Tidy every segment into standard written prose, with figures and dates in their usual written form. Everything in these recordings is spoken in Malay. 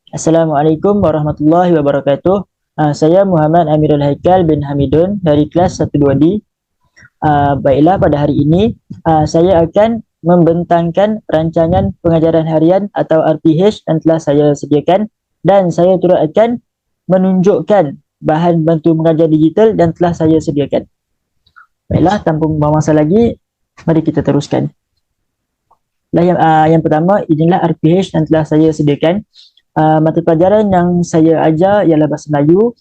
Assalamualaikum warahmatullahi wabarakatuh. Saya Muhammad Amirul Haikal bin Hamidun dari kelas 12D. Baiklah, pada hari ini saya akan membentangkan rancangan pengajaran harian atau RPH yang telah saya sediakan, dan saya turut akan menunjukkan bahan bantu mengajar digital yang telah saya sediakan. Baiklah, tanpa membuang masa lagi, mari kita teruskan. Yang pertama, inilah RPH yang telah saya sediakan. Mata pelajaran yang saya ajar ialah Bahasa Melayu.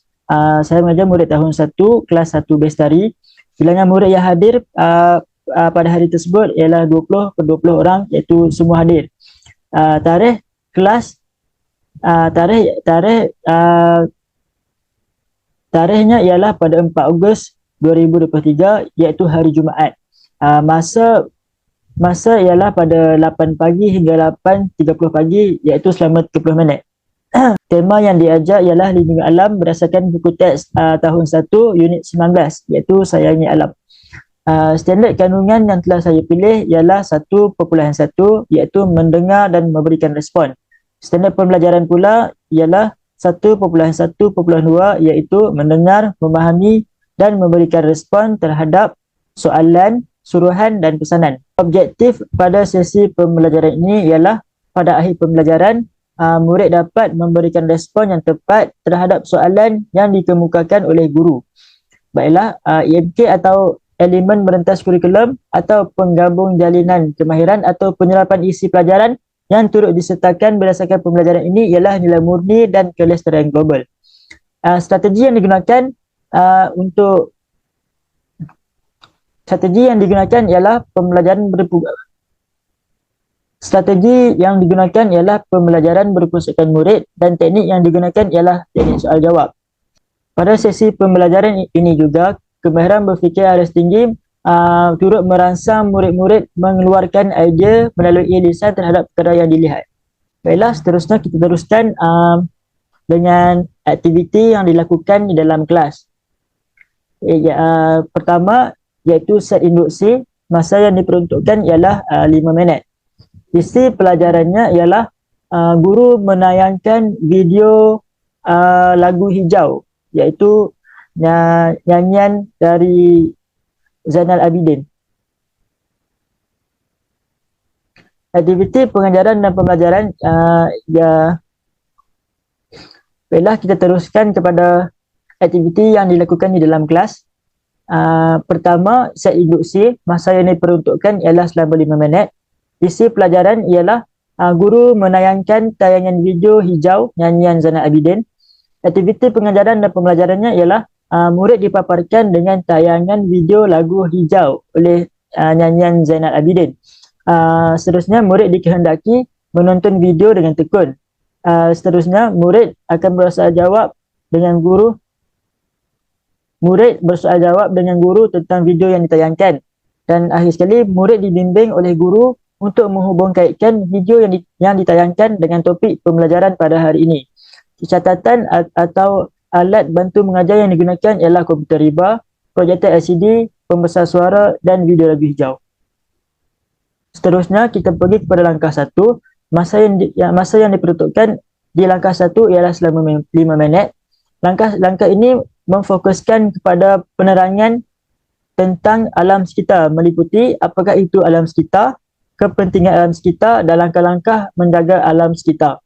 Saya mengajar murid tahun 1, kelas 1 Bestari. Bilangan murid yang hadir pada hari tersebut ialah 20 per 20 orang, iaitu semua hadir. Tarikh kelas, tarikhnya ialah pada 4 Ogos 2023, iaitu hari Jumaat. Masa ialah pada 8 pagi hingga 8.30 pagi, iaitu selama 30 minit. Tema yang diajar ialah lindungi alam berdasarkan buku teks tahun 1 unit 19, iaitu Sayangi Alam. Standard kandungan yang telah saya pilih ialah 1.1, iaitu mendengar dan memberikan respon. Standard pembelajaran pula ialah 1.1.2, iaitu mendengar, memahami dan memberikan respon terhadap soalan, suruhan dan pesanan. Objektif pada sesi pembelajaran ini ialah pada akhir pembelajaran, murid dapat memberikan respon yang tepat terhadap soalan yang dikemukakan oleh guru. Baiklah, EMK atau elemen merentas kurikulum atau penggabung jalinan kemahiran atau penyerapan isi pelajaran yang turut disertakan berdasarkan pembelajaran ini ialah nilai murni dan kelestarian global. Strategi yang digunakan ialah pembelajaran berpusatkan murid, dan teknik yang digunakan ialah teknik soal jawab. Pada sesi pembelajaran ini juga, kemahiran berfikir aras tinggi turut merangsang murid-murid mengeluarkan idea melalui lisan terhadap perkara yang dilihat. Baiklah, seterusnya kita teruskan dengan aktiviti yang dilakukan di dalam kelas. Pertama, iaitu set induksi. Masa yang diperuntukkan ialah 5 minit. Isi pelajarannya ialah guru menayangkan video lagu Hijau, iaitu nyanyian dari Zainal Abidin. Aktiviti pengajaran dan pembelajaran, baiklah, kita teruskan kepada aktiviti yang dilakukan di dalam kelas. Pertama, set induksi. Masa yang diperuntukkan ialah selama 5 minit. Isi pelajaran ialah guru menayangkan tayangan video Hijau, nyanyian Zainal Abidin. Aktiviti pengajaran dan pembelajarannya ialah murid dipaparkan dengan tayangan video lagu Hijau oleh nyanyian Zainal Abidin. Seterusnya, murid dikehendaki menonton video dengan tekun. Seterusnya, murid bersoal jawab dengan guru tentang video yang ditayangkan. Dan akhir sekali, murid dibimbing oleh guru untuk menghubungkaitkan video yang ditayangkan dengan topik pembelajaran pada hari ini. Catatan atau alat bantu mengajar yang digunakan ialah komputer riba, projektor LCD, pembesar suara dan video lagu hijau. Seterusnya, kita pergi kepada langkah 1. Masa yang diperuntukkan di langkah 1 ialah selama 5 minit. Langkah ini memfokuskan kepada penerangan tentang alam sekitar, meliputi apakah itu alam sekitar, kepentingan alam sekitar dan langkah-langkah menjaga alam sekitar.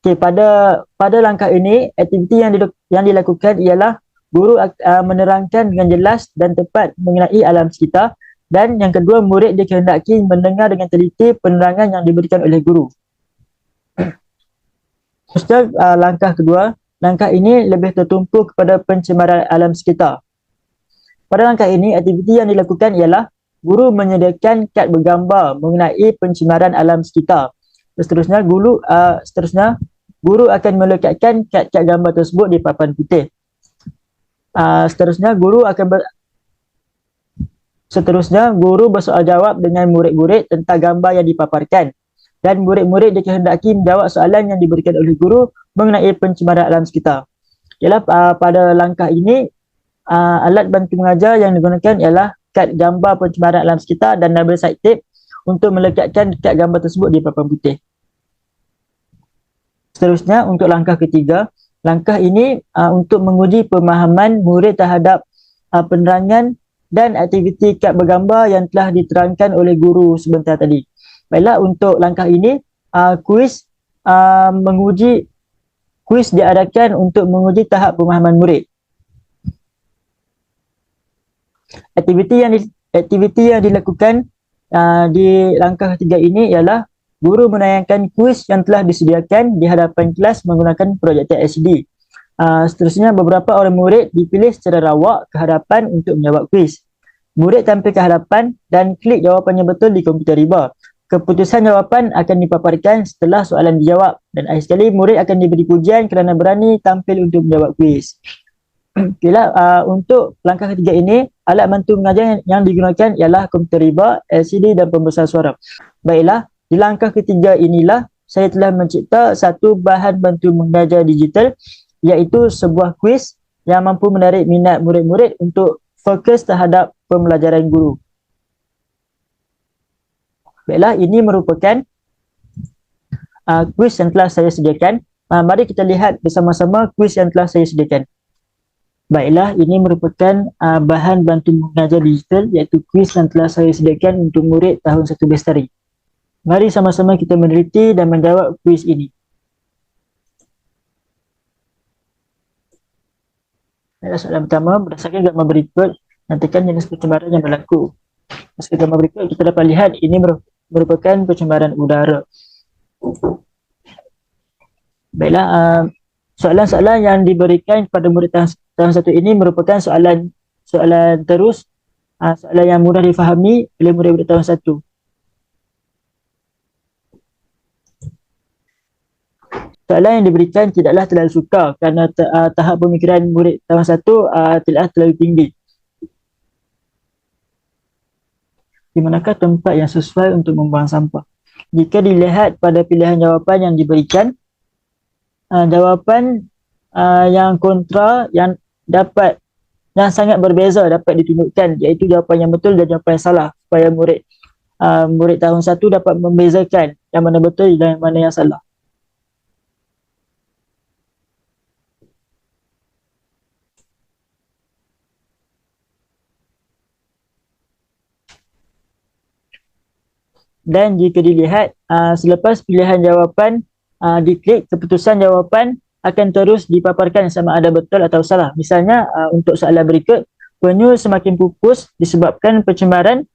Okey, pada langkah ini, aktiviti yang dilakukan ialah guru menerangkan dengan jelas dan tepat mengenai alam sekitar, dan yang kedua, murid dikehendaki mendengar dengan teliti penerangan yang diberikan oleh guru. Langkah kedua, langkah ini lebih tertumpu kepada pencemaran alam sekitar. Pada langkah ini, aktiviti yang dilakukan ialah guru menyediakan kad bergambar mengenai pencemaran alam sekitar. Seterusnya, guru akan melekatkan kad-kad gambar tersebut di papan putih. Seterusnya, guru bersoal jawab dengan murid-murid tentang gambar yang dipaparkan, dan murid-murid dikehendaki menjawab soalan yang diberikan oleh guru mengenai pencemaran alam sekitar. Ialah pada langkah ini, alat bantu mengajar yang digunakan ialah kad gambar pencemaran alam sekitar dan double side tape untuk melekatkan kad gambar tersebut di papan putih. Seterusnya untuk langkah ketiga, langkah ini untuk menguji pemahaman murid terhadap penerangan dan aktiviti kad bergambar yang telah diterangkan oleh guru sebentar tadi. Baiklah, untuk langkah ini kuis diadakan untuk menguji tahap pemahaman murid. Aktiviti yang dilakukan di langkah ketiga ini ialah guru menayangkan kuis yang telah disediakan di hadapan kelas menggunakan projektor LCD. Seterusnya, beberapa orang murid dipilih secara rawak ke hadapan untuk menjawab kuis. Murid tampil ke hadapan dan klik jawapannya betul di komputer riba. Keputusan jawapan akan dipaparkan setelah soalan dijawab, dan akhir sekali murid akan diberi pujian kerana berani tampil untuk menjawab kuis. Okeylah, untuk langkah ketiga ini, alat bantu mengajar yang digunakan ialah komputer riba, LCD dan pembesar suara. Baiklah, di langkah ketiga inilah saya telah mencipta satu bahan bantu mengajar digital, iaitu sebuah kuis yang mampu menarik minat murid-murid untuk fokus terhadap pembelajaran guru. Baiklah, ini merupakan kuis yang telah saya sediakan. Mari kita lihat bersama-sama kuis yang telah saya sediakan. Baiklah, ini merupakan bahan bantu mengajar digital, iaitu kuis yang telah saya sediakan untuk murid tahun 1 Bestari. Mari sama-sama kita meneliti dan menjawab kuis ini. Baiklah, soalan pertama, berdasarkan gambar berikut, nantikan jenis pencemaran yang berlaku. Berdasarkan gambar berikut, kita dapat lihat ini merupakan pencemaran udara. Baiklah, soalan-soalan yang diberikan kepada murid tahun 1 ini merupakan soalan terus, soalan yang mudah difahami oleh murid-murid tahun 1. Soalan yang diberikan tidaklah terlalu sukar kerana tahap pemikiran murid tahun 1 tidaklah terlalu tinggi. Di manakah tempat yang sesuai untuk membuang sampah? Jika dilihat pada pilihan jawapan yang diberikan, jawapan yang kontra yang sangat berbeza dapat ditunjukkan, iaitu jawapan yang betul dan jawapan yang salah, supaya murid tahun 1 dapat membezakan yang mana betul dan yang mana yang salah. Dan jika dilihat, selepas pilihan jawapan diklik, keputusan jawapan akan terus dipaparkan sama ada betul atau salah. Misalnya, untuk soalan berikut, penyu semakin pupus disebabkan pencemaran.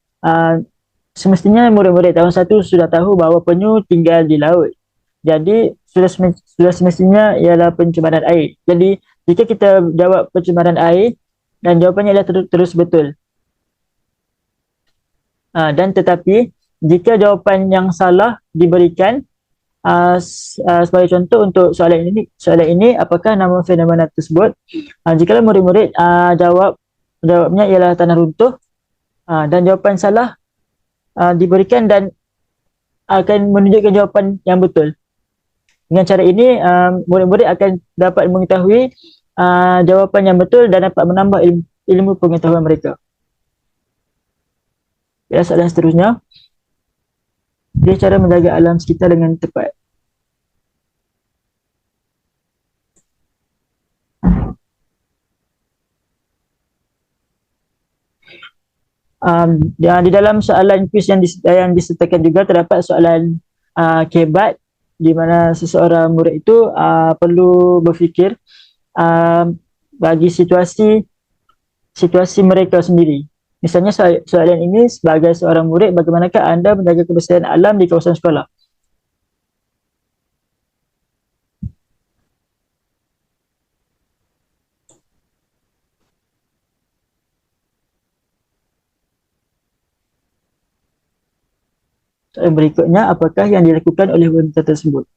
Semestinya murid-murid tahun 1 sudah tahu bahawa penyu tinggal di laut. Jadi, sudah semestinya ialah pencemaran air. Jadi, jika kita jawab pencemaran air, dan jawapannya ialah terus betul. Dan tetapi, jika jawapan yang salah diberikan, sebagai contoh untuk soalan ini, apakah nama fenomena tersebut? Jika murid-murid jawabnya ialah tanah runtuh, dan jawapan salah diberikan dan akan menunjukkan jawapan yang betul. Dengan cara ini, murid-murid akan dapat mengetahui jawapan yang betul dan dapat menambah ilmu pengetahuan mereka. Ya, soalan seterusnya. Dia cara menjaga alam sekitar dengan tepat. Di dalam soalan kuis yang disertakan juga terdapat soalan kebat, di mana seseorang murid itu perlu berfikir bagi situasi mereka sendiri. Misalnya soalan ini, sebagai seorang murid, bagaimanakah anda menjaga kebersihan alam di kawasan sekolah? Soalan berikutnya, apakah yang dilakukan oleh wanita tersebut?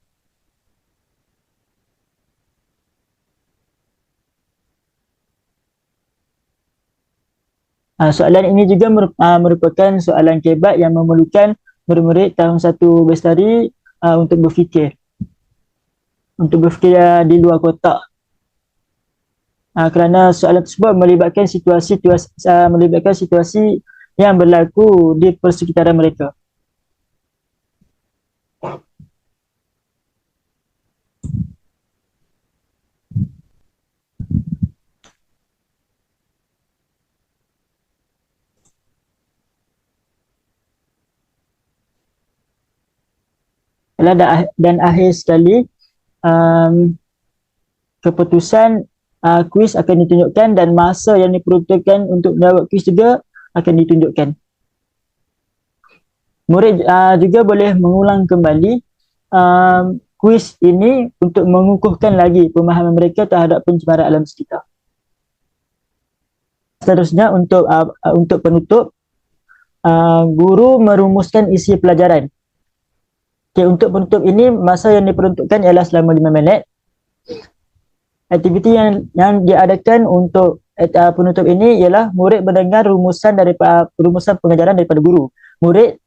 Soalan ini juga merupakan soalan kebat yang memerlukan murid-murid tahun 1 Bestari untuk berfikir di luar kotak, kerana soalan tersebut melibatkan situasi yang berlaku di persekitaran mereka. Dan akhir sekali, keputusan kuis akan ditunjukkan dan masa yang diperuntukkan untuk menjawab kuis juga akan ditunjukkan. Murid juga boleh mengulang kembali kuis ini untuk mengukuhkan lagi pemahaman mereka terhadap pencemaran alam sekitar. Seterusnya untuk penutup, guru merumuskan isi pelajaran. Okay, untuk penutup ini, masa yang diperuntukkan ialah selama 5 minit. Aktiviti yang diadakan untuk penutup ini ialah murid mendengar rumusan pengajaran daripada guru. Murid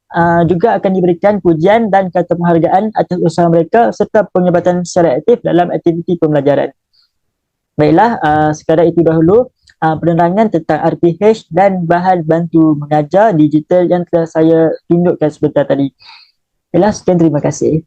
juga akan diberikan pujian dan kata penghargaan atas usaha mereka serta penglibatan secara aktif dalam aktiviti pembelajaran. Baiklah, sekadar itu dahulu penerangan tentang RPH dan bahan bantu mengajar digital yang telah saya tunjukkan sebentar tadi. Baiklah, sekian, terima kasih.